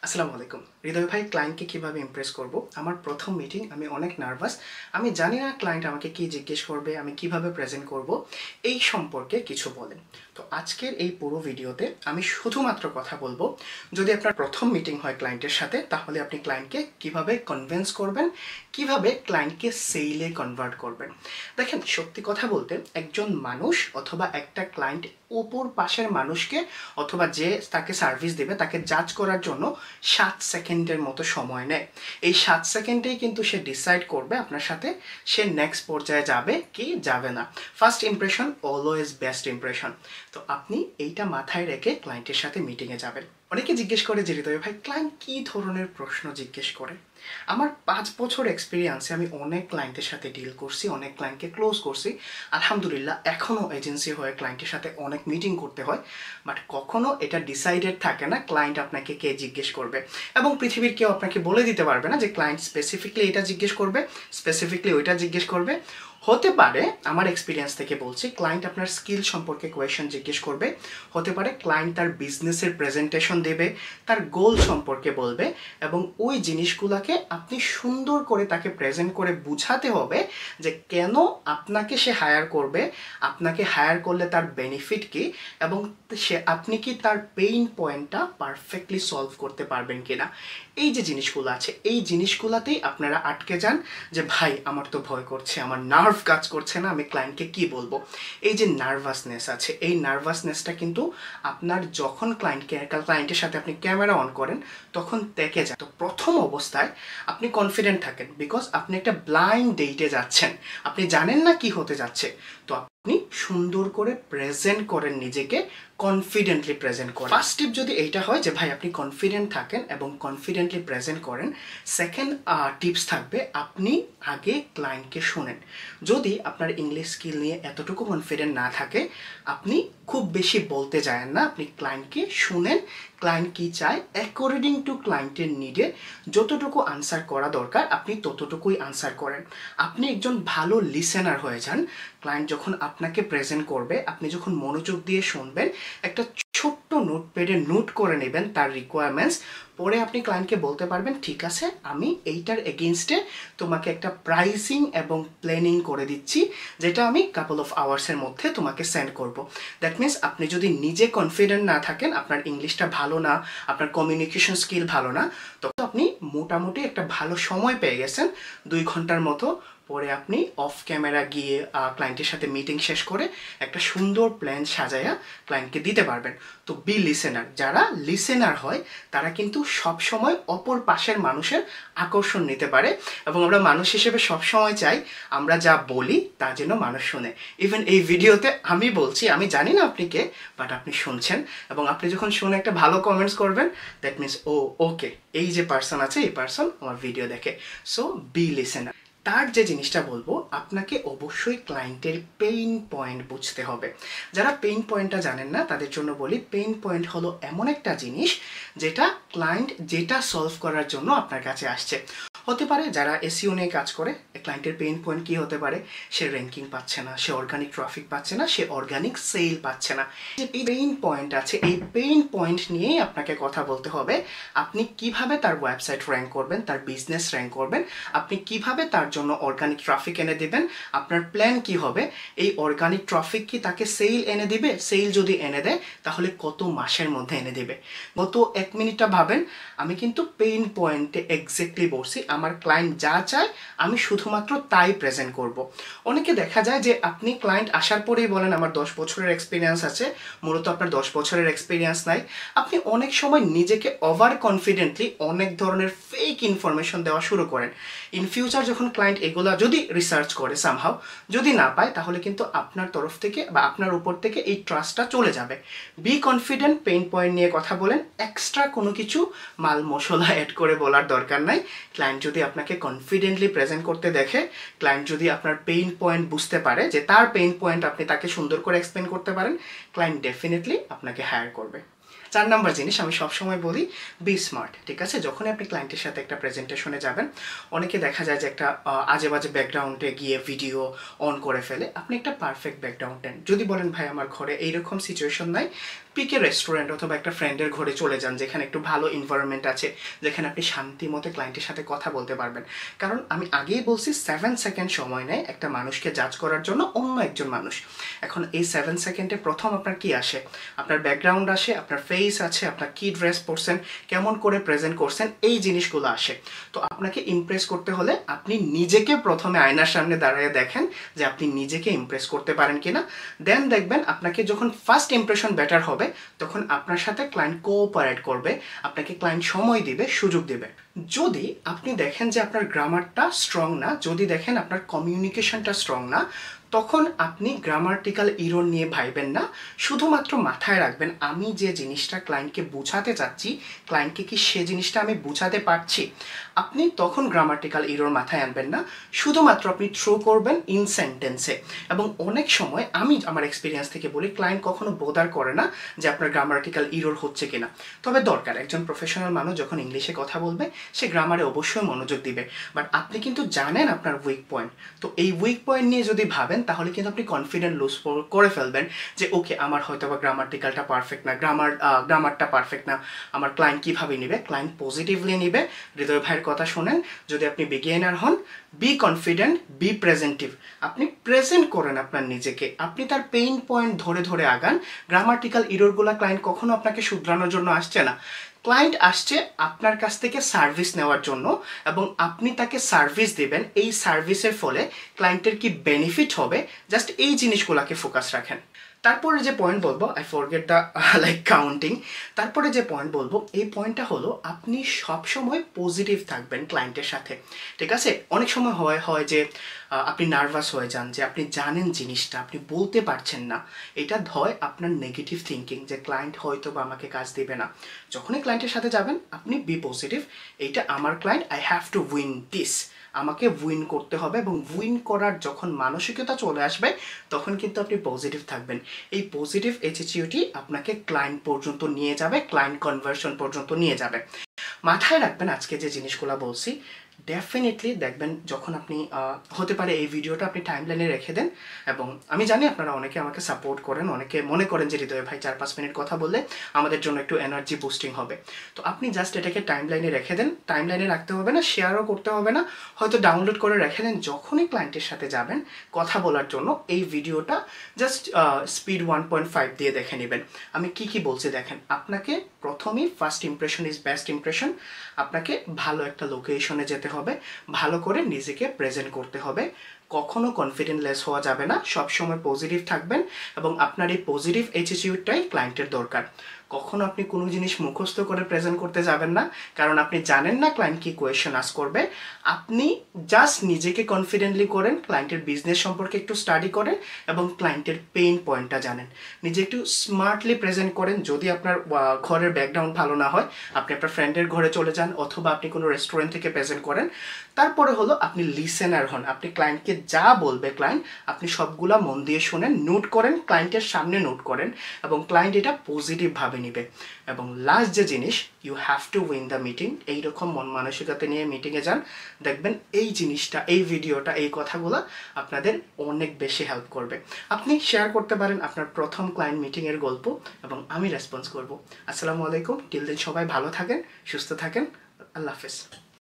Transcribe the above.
আসসালামু আলাইকুম হৃদয় ভাই ক্লায়েন্টকে কিভাবে ইমপ্রেস করব আমার প্রথম মিটিং আমি অনেক নার্ভাস আমি জানি না ক্লায়েন্ট আমাকে কি জিজ্ঞেস করবে আমি কিভাবে প্রেজেন্ট করব এই সম্পর্কে কিছু বলেন তো আজকের এই পুরো ভিডিওতে আমি শুধুমাত্র কথা বলবো যদি আপনার প্রথম মিটিং হয় ক্লায়েন্টের সাথে তাহলে আপনি ক্লায়েন্টকে কিভাবে কনভিন্স করবেন কিভাবে ক্লায়েন্টকে সেলে কনভার্ট করবেন দেখেন সত্যি কথা বলতে একজন মানুষ অথবা একটা ক্লায়েন্ট উপর পাশের মানুষকে অথবা যে তাকে সার্ভিস দেবে তাকে জাজ করার জন্য 7 সেকেন্ডের মতো সময় নেয় এই 7 সেকেন্ডেই কিন্তু সে ডিসাইড করবে আপনার সাথে সে নেক্সট পর্যায়ে যাবে কি যাবে না first impression always best impression তো আপনি এইটা মাথায় রেখে ক্লায়েন্টের সাথে মিটিংয়ে যাবেন অনেকে জিজ্ঞেস করে যে হৃদয় ভাই ক্লায়েন্ট কী ধরনের প্রশ্ন জিজ্ঞেস করে আমার 5 বছর এক্সপিরিয়েন্সে আমি অনেক ক্লায়েন্টের সাথে ডিল করছি অনেক ক্লায়েন্টকে ক্লোজ করছি আলহামদুলিল্লাহ এখনও এজেন্সি হয়ে ক্লায়েন্টের সাথে অনেক মিটিং করতে হয় বাট কখনো এটা ডিসাইডেড থাকে না ক্লায়েন্ট আপনাকে কে জিজ্ঞেস করবে এবং পৃথিবীর কেউ আপনাকে বলে দিতে পারবে না যে ক্লায়েন্ট স্পেসিফিকলি এটা জিজ্ঞেস করবে স্পেসিফিকলি ওইটা জিজ্ঞেস করবে হতে পারে আমার এক্সপিরিয়েন্স থেকে বলছি ক্লায়েন্ট আপনার স্কিল সম্পর্কে কোয়েশ্চেন জিজ্ঞেস করবে হতে পারে ক্লায়েন্ট তার বিজনেসের প্রেজেন্টেশন দেবে তার গোল সম্পর্কে বলবে এবং ওই জিনিসগুলোকে আপনি সুন্দর করে তাকে প্রেজেন্ট করে বুঝাতে হবে যে কেন আপনাকে সে হায়ার করবে আপনাকে হায়ার করলে তার বেনিফিট কী এবং আপনি কি তার পেইন পয়েন্টটা পারফেক্টলি সলভ করতে পারবেন কিনা এই যে জিনিসগুলো আছে এই জিনিসগুলোতেই আপনারা আটকে যান যে ভাই আমার তো ভয় করছে আমার নার্ভ কাজ করছে না আমি ক্লায়েন্টকে কি বলবো এই যে নার্ভাসনেস আছে এই নার্ভাসনেসটা কিন্তু আপনার যখন ক্লায়েন্টের সাথে আপনি ক্যামেরা অন করেন তখন থেকে যায় তো প্রথম অবস্থায় আপনি কনফিডেন্ট থাকেন বিকজ আপনি একটা ব্লাইন্ড ডেটে যাচ্ছেন আপনি জানেন না কি হতে যাচ্ছে তো আপনি সুন্দর করে প্রেজেন্ট করেন নিজেকে কনফিডেন্টলি প্রেজেন্ট করেন ফার্স্ট টিপ যদি এইটা হয় যে ভাই আপনি কনফিডেন্ট থাকেন এবং কনফিডেন্টলি প্রেজেন্ট করেন সেকেন্ড টিপস থাকবে আপনি আগে ক্লায়েন্টকে শোনেন যদি আপনার ইংলিশ স্কিল নিয়ে এতটুকু কনফিডেন্ট না থাকে আপনি খুব বেশি বলতে যায়েন না আপনি ক্লায়েন্টকে শুনেন ক্লায়েন্ট কী চায় অ্যাকর্ডিং টু ক্লায়েন্টের নিডে যতটুকু আনসার করা দরকার আপনি ততটুকুই আনসার করেন আপনি একজন ভালো লিসেনার হয়ে যান ক্লায়েন্ট যখন আপনাকে প্রেজেন্ট করবে আপনি যখন মনোযোগ দিয়ে শুনবেন একটা ছোট্ট নোটপ্যাডে নোট করে নেবেন তার রিকোয়ারমেন্টস পরে আপনি ক্লায়েন্টকে বলতে পারবেন ঠিক আছে আমি এইটার এগেনস্টে তোমাকে একটা প্রাইসিং এবং প্ল্যানিং করে দিচ্ছি যেটা আমি কাপল অফ আওয়ার্সের মধ্যে তোমাকে সেন্ড করব দ্যাট মিনস আপনি যদি নিজে কনফিডেন্ট না থাকেন আপনার ইংলিশটা ভালো না আপনার কমিউনিকেশন স্কিল ভালো না তখন আপনি মোটামুটি একটা ভালো সময় পেয়ে গেছেন 2 ঘন্টার মতো পরে আপনি অফ ক্যামেরা গিয়ে ক্লায়েন্টের সাথে মিটিং শেষ করে একটা সুন্দর প্ল্যান সাজায়া ক্লায়েন্টকে দিতে পারবেন তো বি লিসেনার যারা লিসেনার হয় তারা কিন্তু সবসময় অপর পাশের মানুষের আকর্ষণ নিতে পারে এবং আমরা মানুষ হিসেবে সবসময় চাই আমরা যা বলি তা যেন মানুষ শুনে ইভেন এই ভিডিওতে আমি বলছি আমি জানি না আপনি কে বাট আপনি শুনছেন এবং আপনি যখন শুনে একটা ভালো কমেন্টস করবেন দ্যাট মিনস ও ওকে এই যে পার্সন আছে এই পার্সন আমার ভিডিও দেখে সো বি লিসেনার তার যে জিনিসটা বলবো আপনাকে অবশ্যই ক্লায়েন্টের পেইন পয়েন্ট বুঝতে হবে যারা পেইন পয়েন্টটা জানেন না তাদের জন্য বলি পেইন পয়েন্ট হলো এমন একটা জিনিস যেটা ক্লায়েন্ট যেটা সলভ করার জন্য আপনার কাছে আসছে হতে পারে যারা এসইও নিয়ে কাজ করে ক্লায়েন্টের পেইন পয়েন্ট কী হতে পারে সে র্যাঙ্কিং পাচ্ছে না সে অর্গানিক ট্রাফিক পাচ্ছে না সে অর্গানিক সেল পাচ্ছে না যে পেইন পয়েন্ট আছে এই পেইন পয়েন্ট নিয়েই আপনাকে কথা বলতে হবে আপনি কিভাবে তার ওয়েবসাইট র্যাঙ্ক করবেন তার বিজনেস র্যাঙ্ক করবেন আপনি কিভাবে তার জন্য অর্গানিক ট্রাফিক এনে দেবেন আপনার প্ল্যান কি হবে এই অর্গানিক ট্রাফিক কি তাকে সেল এনে দিবে সেল যদি এনে দেয় তাহলে কত মাসের মধ্যে এনে দেবে গত 1 মিনিটটা ভাবেন আমি কিন্তু পেইন পয়েন্টে এক্স্যাক্টলি বলছি আমার ক্লায়েন্ট যা চায় আমি শুধুমাত্র তাই প্রেজেন্ট করব অনেকে দেখা যায় যে আপনি ক্লায়েন্ট আসার পরেই বলেন আমার 10 বছরের এক্সপিরিয়েন্স আছে মূলত আপনার 10 বছরের এক্সপিরিয়েন্স নাই আপনি অনেক সময় নিজেকে ওভার কনফিডেন্টলি অনেক ধরনের ফেক ইনফরমেশন দেওয়া শুরু করেন ইন ফিউচার যখন ক্লায়েন্ট এগুলা যদি রিসার্চ করে সামহাও যদি না পায় তাহলে কিন্তু আপনার তরফ থেকে বা আপনার উপর থেকে এই ট্রাস্টটা চলে যাবে বি কনফিডেন্ট পেইন পয়েন্ট নিয়ে কথা বলেন এক্সট্রা কোনো কিছু মাল মশলা অ্যাড করে বলার দরকার নাই ক্লায়েন্ট যদি আপনাকে কনফিডেন্টলি প্রেজেন্ট করতে দেখে ক্লায়েন্ট যদি আপনার পেইন পয়েন্ট বুঝতে পারে যে তার পেইন পয়েন্ট আপনি তাকে সুন্দর করে এক্সপ্লেন করতে পারেন ক্লায়েন্ট ডেফিনেটলি আপনাকে হায়ার করবে 4 নম্বর জিনিস আমি সবসময় বলি বি স্মার্ট ঠিক আছে যখনই আপনি ক্লায়েন্টের সাথে একটা প্রেজেন্টেশনে যাবেন অনেকে দেখা যায় যে একটা আজে বাজে ব্যাকগ্রাউন্ডে গিয়ে ভিডিও অন করে ফেলে আপনি একটা পারফেক্ট ব্যাকগ্রাউন্ড নেন যদি বলেন ভাই আমার ঘরে এইরকম সিচুয়েশন নাই পিকে রেস্টুরেন্ট অথবা একটা ফ্রেন্ডের ঘরে চলে যান, যেখানে একটু ভালো এনভায়রনমেন্ট আছে, যেখানে আপনি শান্তি মতো ক্লায়েন্টের সাথে কথা বলতে পারবেন। কারণ আমি আগেই বলছি 7 সেকেন্ড সময় নেয় একটা মানুষকে জাজ করার জন্য অন্য একজন মানুষ। এখন এই 7 সেকেন্ডে প্রথম আপনার কি আসে? আপনার ব্যাকগ্রাউন্ড আসে, আপনার ফেস আছে, আপনার কি ড্রেস পরছেন, কেমন করে প্রেজেন্ট করছেন, এই জিনিসগুলো আসে। তো আপনাকে ইমপ্রেস করতে হলে আপনি নিজেকে প্রথমে আয়নার সামনে দাঁড়িয়ে দেখেন যে আপনি নিজেকে ইমপ্রেস করতে পারেন কিনা। দেন দেখবেন আপনাকে যখন ফার্স্ট ইমপ্রেশন বেটার হবে, তখন আপনার সাথে ক্লায়েন্ট কোঅপারেট করবে, আপনাকে ক্লায়েন্ট সময় দিবে, সুযোগ দিবে। যদি আপনি দেখেন যে আপনার গ্রামারটা স্ট্রং না, যদি দেখেন আপনার কমিউনিকেশনটা স্ট্রং না, তখন আপনি গ্রামাটিক্যাল ইরর নিয়ে ভাইবেন না। শুধুমাত্র মাথায় রাখবেন আমি যে জিনিসটা ক্লায়েন্টকে বোঝাতে চাচ্ছি, ক্লায়েন্টকে কি সে জিনিসটা আমি বোঝাতে পারছি। আপনি তখন গ্রামাটিক্যাল ইরর মাথায় আনবেন না, শুধুমাত্র আপনি থ্রো করবেন ইন সেন্টেন্সে। এবং অনেক সময় আমি আমার এক্সপিরিয়েন্স থেকে বলি, ক্লায়েন্ট কখনো বোদার করে না যে আপনার গ্রামাটিক্যাল ইরর হচ্ছে কিনা। তবে দরকার, একজন প্রফেশনাল মানুষ যখন ইংলিশে কথা বলবে সে গ্রামারে অবশ্যই মনোযোগ দিবে। বাট আপনি কিন্তু জানেন আপনার উইক পয়েন্ট, তো এই উইক পয়েন্ট নিয়ে যদি ভাবেন তাহলে কিন্তু আপনি কনফিডেন্ট লুজ করে ফেলবেন যে ওকে আমার হয়তো বা গ্রামাটিক্যালটা পারফেক্ট না, গ্রামারটা পারফেক্ট না, আমার ক্লায়েন্ট কীভাবে নেবে? ক্লায়েন্ট পজিটিভলি নেবে। হৃদয় ভাইয়ের কথা শোনেন, যদি আপনি বিগিনার হন, বি কনফিডেন্ট, বি প্রেজেন্টিভ। আপনি প্রেজেন্ট করেন আপনার নিজেকে, আপনি তার পেইন পয়েন্ট ধরে ধরে আগান। গ্রামাটিক্যাল ইররগুলা ক্লায়েন্ট কখনো আপনাকে শুধরানোর জন্য আসছে না, ক্লায়েন্ট আসছে আপনার কাছ থেকে সার্ভিস নেওয়ার জন্য, এবং আপনি তাকে সার্ভিস দেবেন। এই সার্ভিসের ফলে ক্লায়েন্টের কি বেনিফিট হবে, জাস্ট এই জিনিসগুলোকে ফোকাস রাখেন। তারপরে যে পয়েন্ট বলবো, I forget the like counting, তারপরে যে পয়েন্ট বলবো এই পয়েন্টটা হলো আপনি সবসময় পজিটিভ থাকবেন ক্লায়েন্টের সাথে। ঠিক আছে? অনেক সময় হয় যে আপনি নার্ভাস হয়ে যান, যে আপনি জানেন জিনিসটা আপনি বলতে পারছেন না। এটা হয় আপনার নেগেটিভ থিঙ্কিং, যে ক্লায়েন্ট হয়তো বা আমাকে কাজ দেবে না। যখনই ক্লায়েন্টের সাথে যাবেন আপনি বি পজিটিভ, এইটা আমার client, I have to win this, আমাকে উইন করতে হবে। এবং উইন করার যখন মানসিকতা চলে আসবে তখন কিন্তু আপনি পজিটিভ থাকবেন। এই পজিটিভ অ্যাটিটিউডই আপনাকে ক্লায়েন্ট পর্যন্ত নিয়ে যাবে, ক্লায়েন্ট কনভার্সন পর্যন্ত নিয়ে যাবে। মাথায় রাখবেন আজকে যে জিনিসগুলো বলছি, ডেফিনেটলি দেখবেন যখন আপনি হতে পারে এই ভিডিওটা আপনি টাইমলাইনে রেখে দেন। এবং আমি জানি আপনারা অনেকে আমাকে সাপোর্ট করেন, অনেকে মনে করেন যে হৃদয় ভাই 4-5 মিনিট কথা বললে আমাদের জন্য একটু এনার্জি বুস্টিং হবে। তো আপনি জাস্ট এটাকে টাইমলাইনে রেখে দেন, টাইমলাইনে রাখতে হবে না, শেয়ারও করতে হবে না, হয়তো ডাউনলোড করে রেখে দেন। যখনই ক্লায়েন্টের সাথে যাবেন কথা বলার জন্য এই ভিডিওটা জাস্ট স্পিড 1.5 দিয়ে দেখে নেবেন। আমি কি বলছি দেখেন, আপনাকে প্রথমেই first impression is best impression. আপনাকে ভালো একটা লোকেশনে যেতে হবে, ভালো করে নিজেকে প্রেজেন্ট করতে হবে, কখনো কনফিডেন্টলেস হওয়া যাবে না, সবসময় পজিটিভ থাকবেন। এবং আপনার এই পজিটিভ অ্যাটিটিউডটাই ক্লায়েন্টের দরকার। কখনো আপনি কোনো জিনিস মুখস্থ করে প্রেজেন্ট করতে যাবেন না, কারণ আপনি জানেন না ক্লায়েন্ট কি কোয়েশ্চেন আস্ক করবে। আপনি জাস্ট নিজেকে কনফিডেন্টলি করেন, ক্লায়েন্টের বিজনেস সম্পর্কে একটু স্টাডি করেন এবং ক্লায়েন্টের পেইন পয়েন্টটা জানেন, নিজে একটু স্মার্টলি প্রেজেন্ট করেন। যদি আপনার ঘরের ব্যাকগ্রাউন্ড ভালো না হয়, আপনি আপনার ফ্রেন্ডের ঘরে চলে যান অথবা আপনি কোনো রেস্টুরেন্ট থেকে প্রেজেন্ট করেন। তারপরে হলো আপনি লিসেনার হন, আপনি ক্লায়েন্টকে যা বলবে ক্লায়েন্ট আপনি সবগুলা মন দিয়ে শোনেন, নোট করেন, ক্লায়েন্টের সামনে নোট করেন, এবং ক্লায়েন্ট এটা পজিটিভভাবে নিবে। এবং লাস্ট যে জিনিস, you have to win the meeting. এইরকম মন মানসিকতা নিয়ে মিটিংয়ে যান, দেখবেন এই জিনিসটা, এই ভিডিওটা, এই কথাগুলো আপনাদের অনেক বেশি হেল্প করবে। আপনি শেয়ার করতে পারেন আপনার প্রথম ক্লায়েন্ট মিটিংয়ের গল্প, এবং আমি রেসপন্স করব। আসসালামু আলাইকুম, টিল দেন সবাই ভালো থাকেন, সুস্থ থাকেন, আল্লাহ হাফেজ।